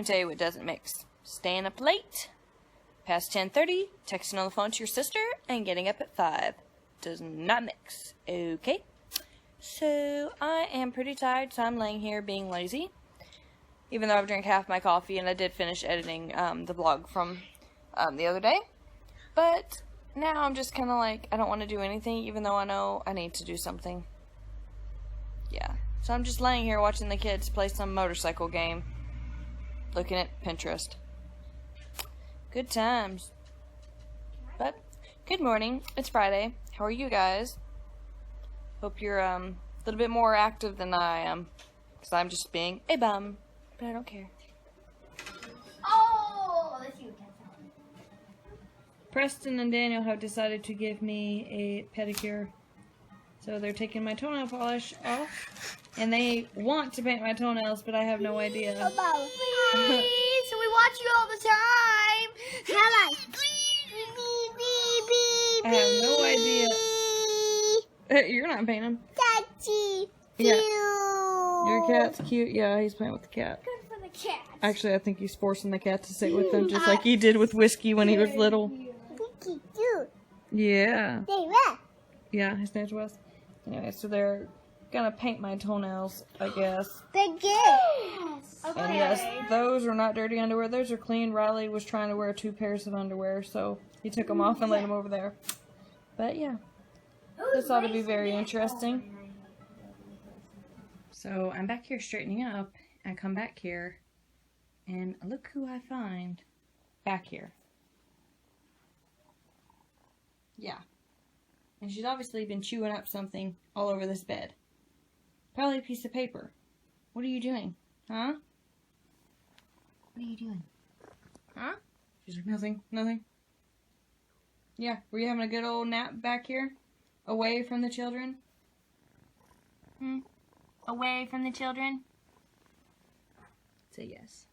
tell you what doesn't mix. Staying up late, past 10:30, texting on the phone to your sister, and getting up at 5. Does not mix. Okay? So, I am pretty tired, so I'm laying here being lazy. Even though I've drank half my coffee, and I did finish editing the vlog from the other day. But now I'm just kind of like, I don't want to do anything, even though I know I need to do something. Yeah. So I'm just laying here watching the kids play some motorcycle game. Looking at Pinterest. Good times. But, good morning. It's Friday. How are you guys? Hope you're a little bit more active than I am. Because I'm just being a bum. But I don't care. Oh, that's you. Preston and Daniel have decided to give me a pedicure. So they're taking my toenail polish off. And they want to paint my toenails, but I have no idea. Please, we watch you all the time. I have no idea. You're not painting them. Daddy, yeah. Your cat's cute. Yeah, he's playing with the cat. Good for the cat. Actually, I think he's forcing the cat to sit with him, just like he did with Whiskey when he was little. Whiskey too. Yeah. West. Yeah, his name's West. Anyway, so they're gonna paint my toenails, I guess. They're good. Okay. And yes, those are not dirty underwear. Those are clean. Riley was trying to wear 2 pairs of underwear, so he took them off and laid them over there. But yeah, this ought to be very interesting. So I'm back here straightening up. I come back here, and look who I find back here. Yeah. And she's obviously been chewing up something all over this bed. Probably a piece of paper. What are you doing? Huh? What are you doing? Huh? She's like, nothing, nothing. Yeah, were you having a good old nap back here? Away from the children? Away from the children? Say yes.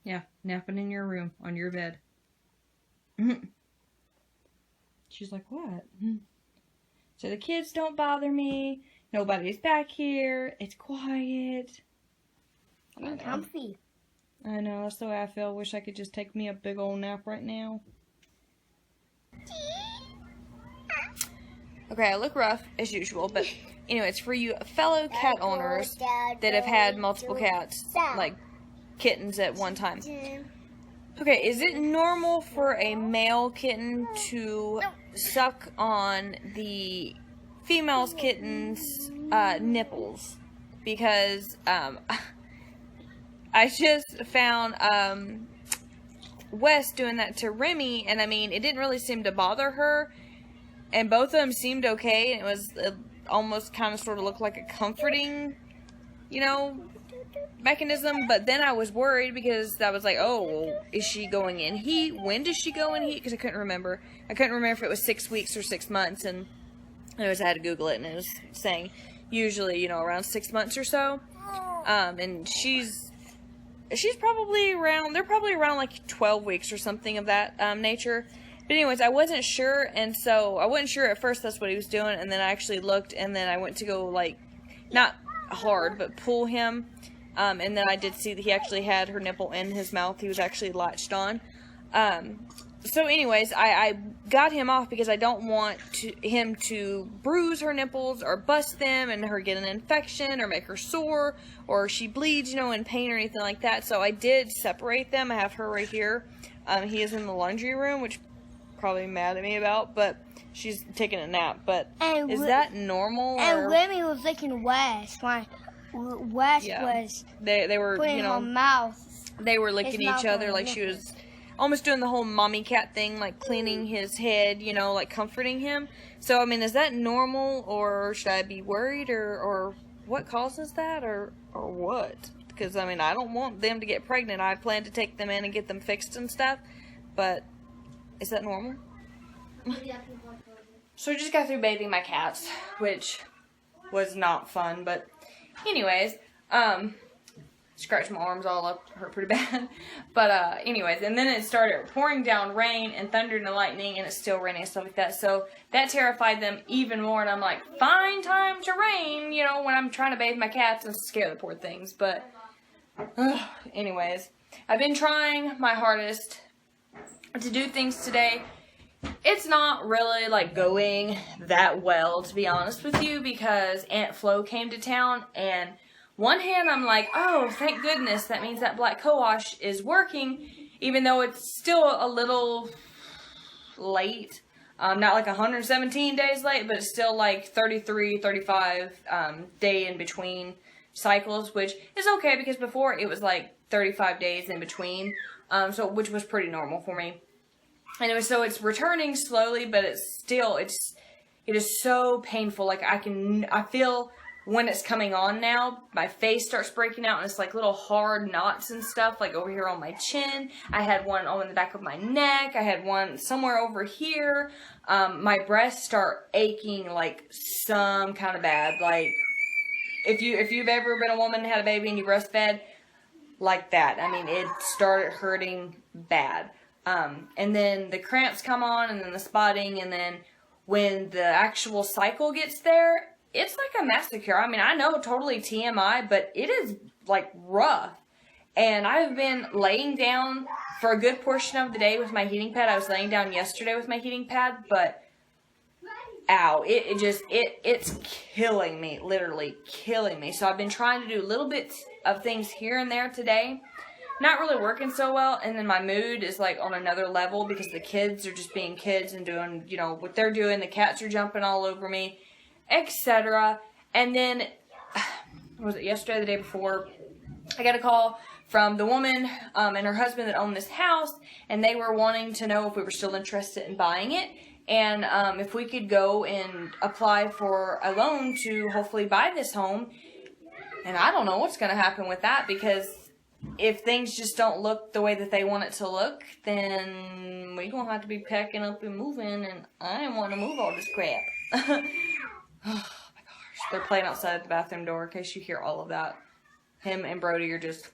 Yeah, napping in your room, on your bed. She's like, what? So the kids don't bother me. Nobody's back here. It's quiet. And comfy. I know, that's the way I feel. Wish I could just take me a big old nap right now. Okay, I look rough, as usual, but anyways, for you fellow cat owners that have had multiple cats, like kittens at one time. Okay, is it normal for a male kitten to suck on the female kitten's nipples? Because I just found Wes doing that to Remy, and I mean, it didn't really seem to bother her, and both of them seemed okay, and it was almost kind of sort of looked like a comforting, you know, mechanism. But then I was worried because I was like, oh, is she going in heat? When does she go in heat? Because I couldn't remember. I couldn't remember if it was 6 weeks or 6 months, and anyways, I had to Google it, and it was saying usually, you know, around 6 months or so. And she's probably around, they're probably around like 12 weeks or something of that nature. But anyways, I wasn't sure, and so I wasn't sure at first that's what he was doing, and then I actually looked, and then I went to go, like, not hard, but pull him, and then I did see that he actually had her nipple in his mouth. He was actually latched on. So anyways, I got him off because I don't want him to bruise her nipples or bust them and her get an infection or make her sore or she bleeds, you know, in pain or anything like that. So I did separate them. I have her right here. He is in the laundry room, which probably mad at me about, but she's taking a nap. But and is that normal? And Remy was licking Wes. Wes was they were, putting you know, her mouth. They were licking each other like she was almost doing the whole mommy cat thing, like cleaning his head, you know, like comforting him. So I mean, is that normal, or should I be worried, or what causes that, or what? Because I mean, I don't want them to get pregnant. I plan to take them in and get them fixed and stuff, but is that normal? So I just got through bathing my cats, which was not fun, but anyways, scratched my arms all up, hurt pretty bad. But anyways, and then it started pouring down rain and thunder and lightning, and it's still raining and stuff like that. So that terrified them even more, and I'm like, fine time to rain, you know, when I'm trying to bathe my cats and scare the poor things. But Anyways, I've been trying my hardest to do things today. It's not really like going that well, to be honest with you, because Aunt Flo came to town, and one hand I'm like, oh, thank goodness, that means that black co-wash is working, even though it's still a little late. Not like 117 days late, but it's still like 33, 35 day in between cycles, which is okay because before it was like 35 days in between, which was pretty normal for me. Anyway, so it's returning slowly, but it is so painful. Like I feel when it's coming on now, my face starts breaking out and it's like little hard knots and stuff, like over here on my chin. I had one on the back of my neck. I had one somewhere over here. My breasts start aching like some kind of bad. Like if you've ever been a woman and had a baby and you breastfed, like that. I mean, it started hurting bad. And then the cramps come on, and then the spotting, and then when the actual cycle gets there, it's like a massacre. I mean, I know totally TMI, but it is like rough. And I've been laying down for a good portion of the day with my heating pad. I was laying down yesterday with my heating pad, but ow, it's killing me, literally killing me. So I've been trying to do little bits of things here and there today. Not really working so well, and then my mood is like on another level because the kids are just being kids and doing, you know, what they're doing. The cats are jumping all over me, etc. And then, was it yesterday or the day before, I got a call from the woman and her husband that owned this house, and they were wanting to know if we were still interested in buying it, and if we could go and apply for a loan to hopefully buy this home. And I don't know what's going to happen with that, because if things just don't look the way that they want it to look, then we're going to have to be packing up and moving, and I didn't want to move all this crap. Oh my gosh. They're playing outside the bathroom door in case you hear all of that. Him and Brody are just...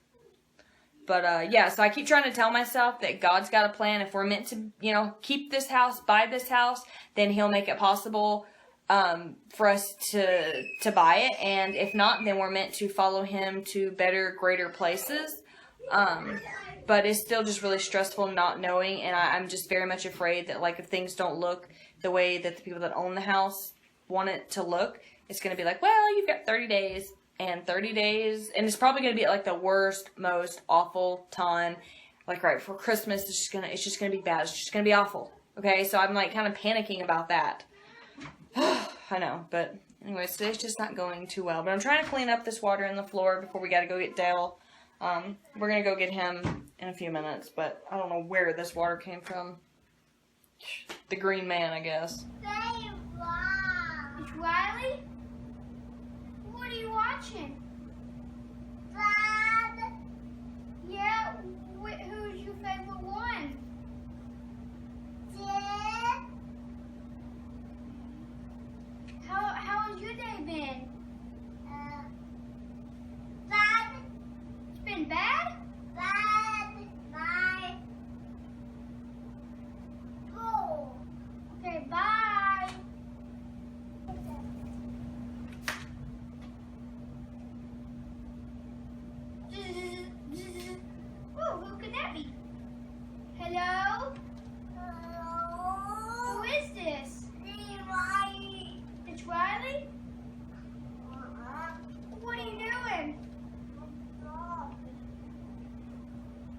But, yeah, so I keep trying to tell myself that God's got a plan. If we're meant to, you know, keep this house, buy this house, then He'll make it possible for us to buy it, and if not, then we're meant to follow Him to better, greater places. But it's still just really stressful not knowing, and I'm just very much afraid that, like, if things don't look the way that the people that own the house want it to look, it's going to be like, well, you've got 30 days, and 30 days, and it's probably going to be at, like, the worst, most awful time, like, right before Christmas. It's just gonna be bad. It's just going to be awful, okay? So I'm, like, kind of panicking about that. I know, but anyways, today's just not going too well. But I'm trying to clean up this water in the floor before we gotta go get Dale. We're gonna go get him in a few minutes, but I don't know where this water came from. The green man, I guess. It's Riley? What are you watching? Bob. Yeah, who's your favorite one? Dad. How has your day been? Bad. It's been bad? Bad. Bye. Oh. Okay, bye. Oh, who could that be? Hello? Hello? Who is this? It's Riley? What are you doing?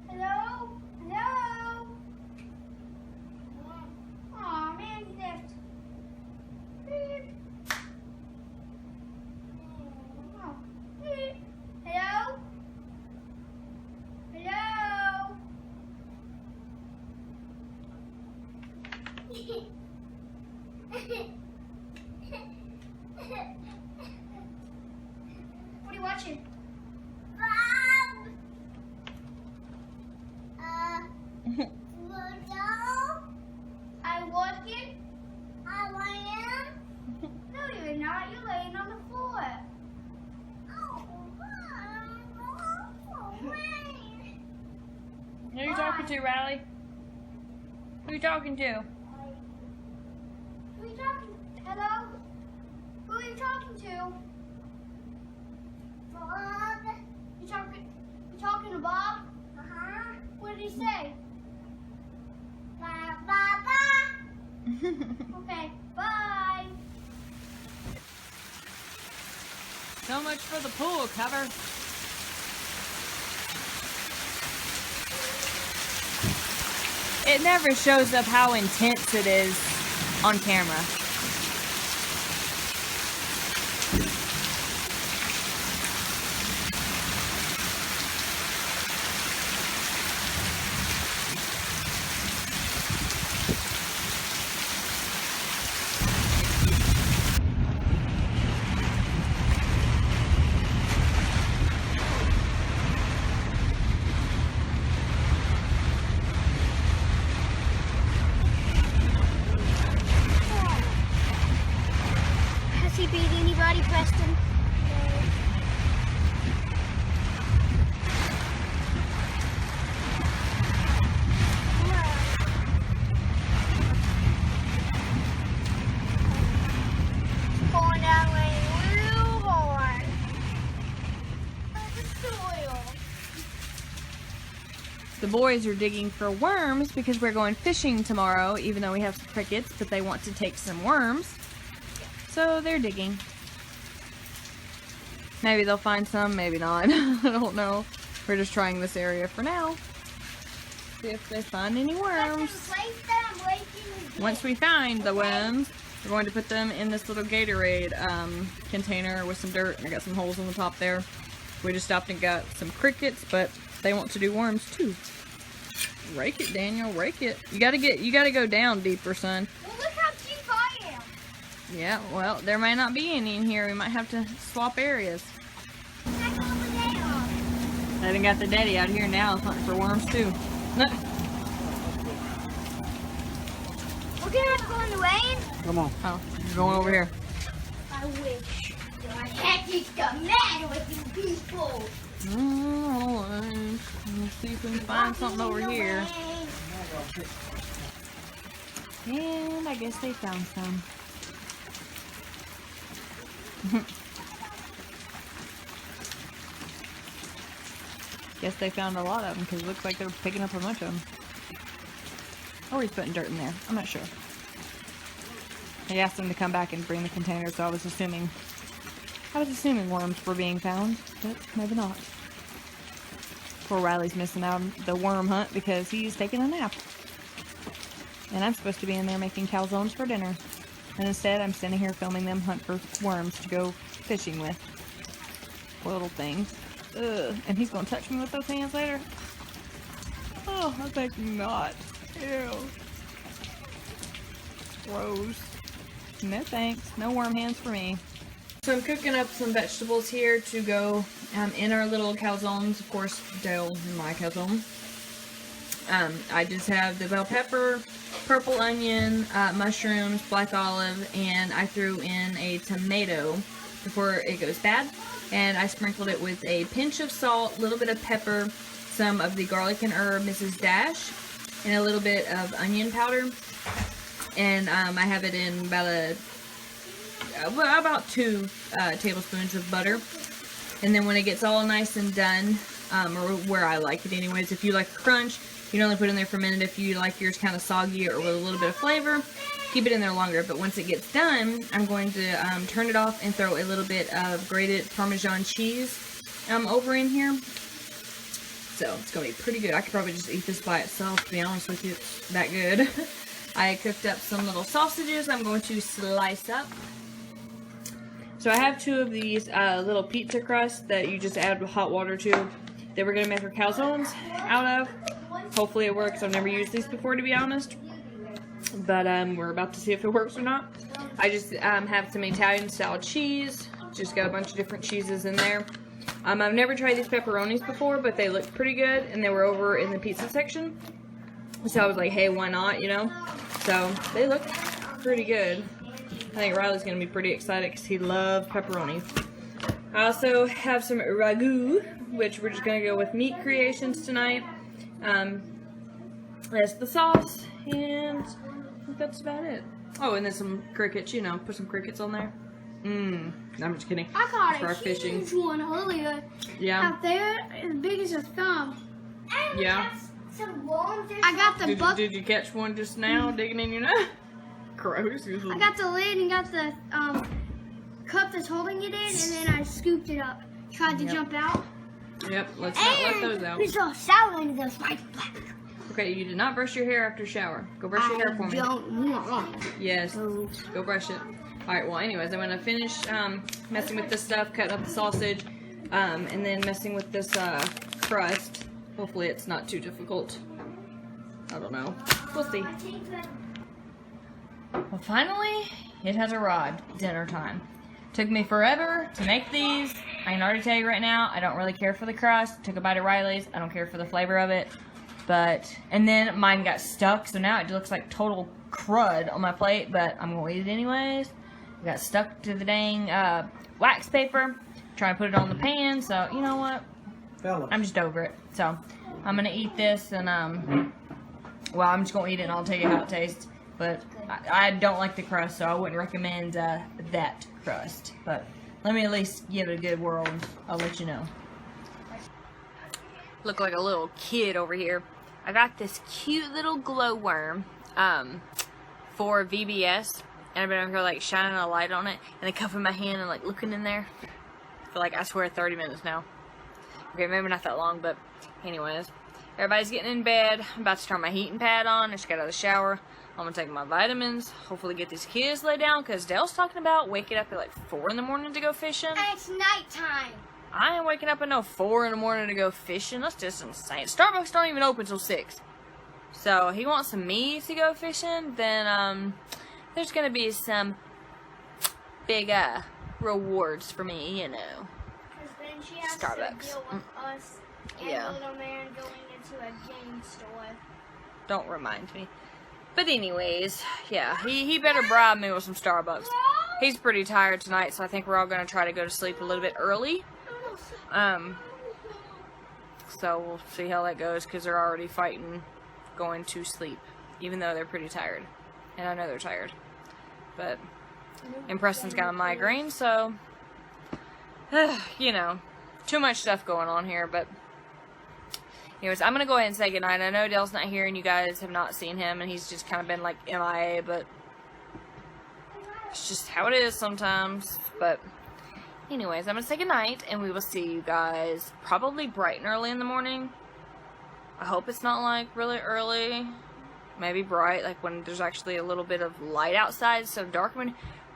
Hello? Hello? Aw, man, he left. Beep. Oh, beep. Hello? Hello? What are you watching? Bob! I'm walking? I am? No, you're not. You're laying on the floor. Who are you talking to, Riley? Who are you talking to? Who are you talking to? Hello? Who are you talking to? Bob? You talking talking to Bob? Uh-huh. What did he say? Bye, bye, bye. Okay, bye. So much for the pool cover. It never shows up how intense it is on camera. Has he beat anybody, Preston? Pulling down real hard. The soil. The boys are digging for worms because we're going fishing tomorrow, even though we have some crickets, but they want to take some worms. So they're digging. Maybe they'll find some, maybe not. I don't know. We're just trying this area for now. See if they find any worms. Once we find the worms, we're going to put them in this little Gatorade container with some dirt. I got some holes in the top there. We just stopped and got some crickets, but they want to do worms too. Rake it, Daniel, rake it. You gotta go down deeper, son. Well, look how deep I am. Yeah, well, there might not be any in here. We might have to swap areas. Back over there. I even got the daddy out here now hunting for worms too. We're gonna have to go in the rain. Come on. Oh, you're going over here. I wish. What the heck is the matter with you people? Let's see if we can find something over here. And I guess they found some. Guess they found a lot of them because it looks like they're picking up a bunch of them. Or he's putting dirt in there. I'm not sure. He asked them to come back and bring the container, so I was assuming worms were being found, but maybe not. Poor Riley's missing out on the worm hunt because he's taking a nap. And I'm supposed to be in there making calzones for dinner. And instead, I'm standing here filming them hunt for worms to go fishing with. Poor little things. Ugh. And he's gonna touch me with those hands later? Oh, I think not. Ew. Gross. No thanks. No worm hands for me. So I'm cooking up some vegetables here to go in our little calzones. Of course, Dale and my calzone. I just have the bell pepper, purple onion, mushrooms, black olive, and I threw in a tomato before it goes bad. And I sprinkled it with a pinch of salt, a little bit of pepper, some of the garlic and herb Mrs. Dash, and a little bit of onion powder. And I have it in about 2 tablespoons of butter. And then when it gets all nice and done, or where I like it anyways, if you like a crunch, you can only put it in there for a minute. If you like yours kind of soggy or with a little bit of flavor, keep it in there longer. But once it gets done, I'm going to turn it off and throw a little bit of grated Parmesan cheese over in here. So it's going to be pretty good. I could probably just eat this by itself, to be honest with you. It's that good. I cooked up some little sausages I'm going to slice up. So I have 2 of these little pizza crusts that you just add hot water to that we're going to make our calzones out of. Hopefully it works. I've never used these before, to be honest. But we're about to see if it works or not. I just have some Italian style cheese. Just got a bunch of different cheeses in there. I've never tried these pepperonis before, but they looked pretty good. And they were over in the pizza section. So I was like, hey, why not, you know? So they look pretty good. I think Riley's going to be pretty excited because he loves pepperoni. I also have some ragu, which we're just going to go with meat creations tonight. That's the sauce, and I think that's about it. Oh, and then some crickets, you know, put some crickets on there. I'm just kidding. I caught For a our fishing. huge one earlier. Yeah. Out there, as big as a thumb. And Yeah. some worms. I got the bucket. Did you catch one just now, digging in your nose? Gross. I got the lid and got the cup that's holding it in, and then I scooped it up. Tried to jump out. Yep, let's not let those out. We saw salad in those white black. Okay, you did not brush your hair after shower. Go brush your hair for me. Yes, go brush it. Alright, well anyways, I'm going to finish messing with this stuff, cutting up the sausage, and then messing with this crust. Hopefully it's not too difficult. I don't know. We'll see. Well, finally, it has arrived. Dinner time. Took me forever to make these. I can already tell you right now, I don't really care for the crust. Took a bite of Riley's. I don't care for the flavor of it. And then mine got stuck, so now it looks like total crud on my plate, but I'm going to eat it anyways. It got stuck to the dang wax paper. Trying to put it on the pan, so you know what? I'm just over it. So I'm going to eat this, and well, I'm just going to eat it and I'll tell you how it tastes. But I don't like the crust, so I wouldn't recommend that crust. But let me at least give it a good whirl. I'll let you know. Look like a little kid over here. I got this cute little glowworm for VBS, and I've been over here like shining a light on it, and I cupping my hand and like looking in there for like, I swear, 30 minutes now. Okay, maybe not that long, but anyways, everybody's getting in bed. I'm about to turn my heating pad on. I just got out of the shower. I'm gonna take my vitamins, hopefully get these kids laid down, because Dale's talking about waking up at like 4 in the morning to go fishing. And it's nighttime. I ain't waking up at no 4 in the morning to go fishing. That's just insane. Starbucks don't even open till 6. So he wants me to go fishing, then there's gonna be some big rewards for me, you know. Because then she has Starbucks. to deal with us and Yeah. little man going into a game store. Don't remind me. But anyways, yeah, he better bribe me with some Starbucks. He's pretty tired tonight, so I think we're all gonna try to go to sleep a little bit early. So we'll see how that goes, because they're already fighting going to sleep, even though they're pretty tired. And I know they're tired. But, and Preston's got a migraine, so, you know, too much stuff going on here, but anyways, I'm going to go ahead and say goodnight. I know Dale's not here and you guys have not seen him, and he's just kind of been like MIA, but it's just how it is sometimes. But anyways, I'm going to say goodnight, and we will see you guys probably bright and early in the morning. I hope it's not like really early. Maybe bright, like when there's actually a little bit of light outside. So dark,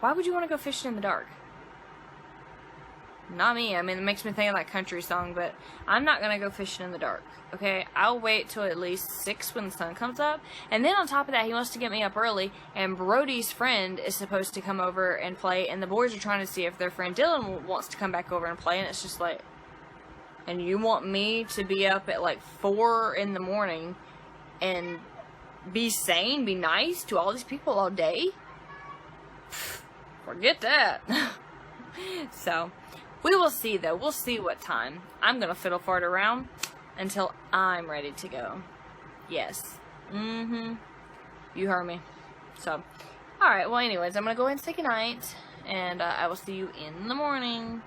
why would you want to go fishing in the dark? Not me. I mean, it makes me think of that country song, but I'm not going to go fishing in the dark, okay? I'll wait till at least 6 when the sun comes up. And then on top of that, he wants to get me up early, and Brody's friend is supposed to come over and play, and the boys are trying to see if their friend Dylan wants to come back over and play, and it's just like, and you want me to be up at like 4 in the morning and be sane, be nice to all these people all day? Forget that. So, we will see though. We'll see what time. I'm going to fiddle fart around until I'm ready to go. Yes. You heard me. So, alright, well anyways, I'm going to go ahead and say goodnight, and I will see you in the morning.